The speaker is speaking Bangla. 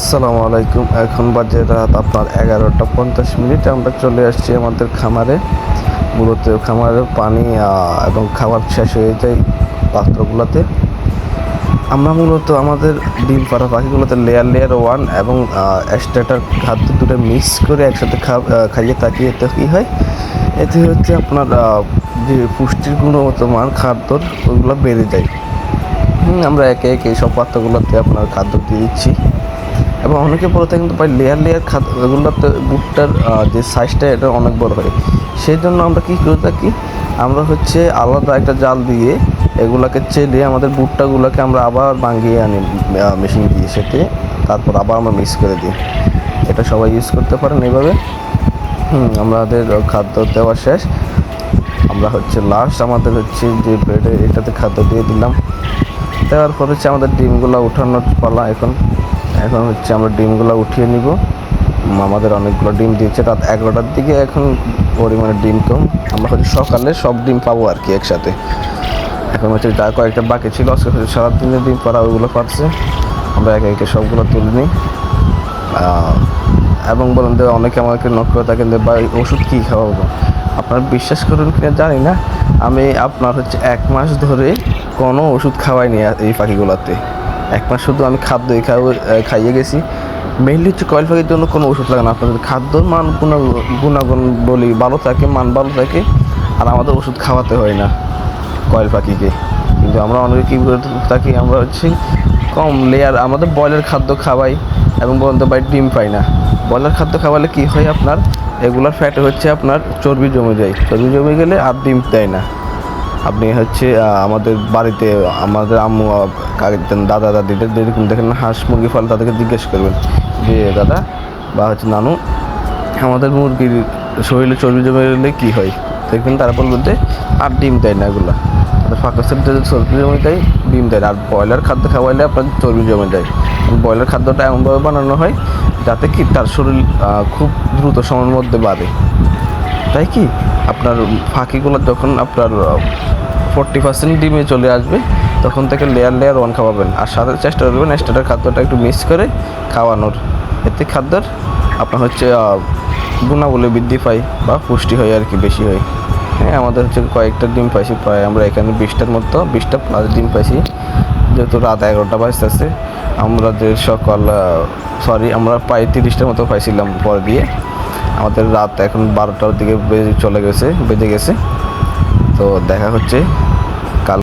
আসসালামু আলাইকুম। এখন বাজে রাত আপনার 11টা 50 মিনিট। আমরা চলে আসছি আমাদের খামারে। মূলত খামারের পানি এবং খাবার শেষ হয়ে যায় পাত্রগুলোতে। আমরা মূলত আমাদের ডিম পাড়া পাখিগুলোতে লেয়ার লেয়ার ওয়ান এবং স্টার্টার খাদ্য দুটো মিক্স করে একসাথে খাইয়ে তাকিয়ে এতে কী হয়, এতে হচ্ছে আপনার যে পুষ্টির গুণগত মান খাদ্যর ওইগুলো বেড়ে যায়। আমরা একে একে সব পাত্রগুলোতে আপনার খাদ্য দিয়ে দিচ্ছি। এবং অনেকে বলে থাকেন কিন্তু ভাই লেয়ার লেয়ার খাদ্য এগুলোতে বুটটার যে সাইজটা এটা অনেক বড় হয়। সেই জন্য আমরা কী করে থাকি, আমরা হচ্ছে আলাদা একটা জাল দিয়ে এগুলাকে চেলে আমাদের বুটটাগুলোকে আমরা আবার ভাঙিয়ে আনি মেশিন দিয়ে, সেটে তারপর আবার আমরা মিক্স করে দিই। এটা সবাই ইউজ করতে পারেন এইভাবে। আমাদের খাদ্য দেওয়া শেষ। আমরা হচ্ছে লাস্ট আমাদের হচ্ছে যে বেডে এটাতে খাদ্য দিয়ে দিলাম। দেওয়ার পর হচ্ছে আমাদের ডিমগুলো উঠানোর পালা। এখন হচ্ছে আমরা ডিমগুলো উঠিয়ে নিব। আমাদের অনেকগুলো ডিম দিয়েছে রাত 11টার দিকে। এখন পরিমাণে ডিম কম, আমরা হচ্ছে সকালে সব ডিম পাবো আর কি একসাথে। এখন হচ্ছে যা কয়েকটা বাকি ছিল আজকে হচ্ছে সারাদিনের ডিম পাড়া ওইগুলো পারছে। আমরা একে একে সবগুলো তুলে নিই। এবং বলেন যে অনেকে আমাকে নক করে থাকেন যে ভাই ওষুধ কী খাওয়াবো। আপনার বিশ্বাস করুন কিনা জানি না, আমি আপনার হচ্ছে 1 মাস ধরে কোনো ওষুধ খাওয়াইনি এই পাখিগুলোতে। 1 মাস শুধু আমি খাদ্যই খাইয়ে গেছি। মেইনলি হচ্ছে কয়েল পাখির জন্য কোনো ওষুধ লাগে না। আপনাদের খাদ্যর মান গুণাগুণ বলি ভালো থাকে, মান ভালো থাকে, আর আমাদের ওষুধ খাওয়াতে হয় না কয়েল পাখিকে। কিন্তু আমরা অনেকে কী করে থাকি, আমরা হচ্ছে কম লেয়ার আমাদের ব্রয়লার খাদ্য খাওয়াই এবং বলতে ভাই ডিম পাই না। ব্রয়লার খাদ্য খাওয়ালে কী হয়, আপনার এগুলার ফ্যাটে হচ্ছে আপনার চর্বি জমে যায়। চর্বি জমে গেলে আর ডিম দেয় না। আপনি হচ্ছে আমাদের বাড়িতে আমাদের আম্মু দাদা দাদিদের যেরকম দেখেন হাঁস মুরগি ফল, তাদেরকে জিজ্ঞেস করবেন যে দাদা বা হচ্ছে নানু, আমাদের মুরগির শরীরে চর্বি জমে গেলে কী হয়, দেখবেন তারা বলবেন যে আর ডিম দেয় না। এগুলো ফাঁকাসের চর্বি জমে দেয়, ডিম দেয় না। আর ব্রয়লার খাদ্য খাওয়াইলে আপনার চর্বি জমে যায়। ব্রয়লার খাদ্যটা এমনভাবে বানানো হয় যাতে কি তার শরীর খুব দ্রুত সময়ের মধ্যে বাড়ে। তাই কি আপনার পাখিগুলো যখন আপনার 40% ডিমে চলে আসবে, তখন থেকে লেয়ার লেয়ার ওয়ান খাওয়াবেন। আর সাথে চেষ্টা করবেন স্টার্টার খাদ্যটা একটু মিক্স করে খাওয়ানোর। এতে খাদ্যর আপনার হচ্ছে গুণাবলী বৃদ্ধি পায় বা পুষ্টি হয় আর কি, বেশি হয়। হ্যাঁ, আমাদের হচ্ছে কয়েকটা ডিম পাইছি, প্রায় আমরা এখানে 20টার মতো 20টা প্লাস ডিম পাইছি। যেহেতু রাত 11টা বাজতেছে, আমরা যে আমরা প্রায় 30টার মতো পাইছিলাম পরে দিয়ে। আমাদের রাত এখন 12টার দিকে বেজে গেছে। তো দেখা হচ্ছে কাল।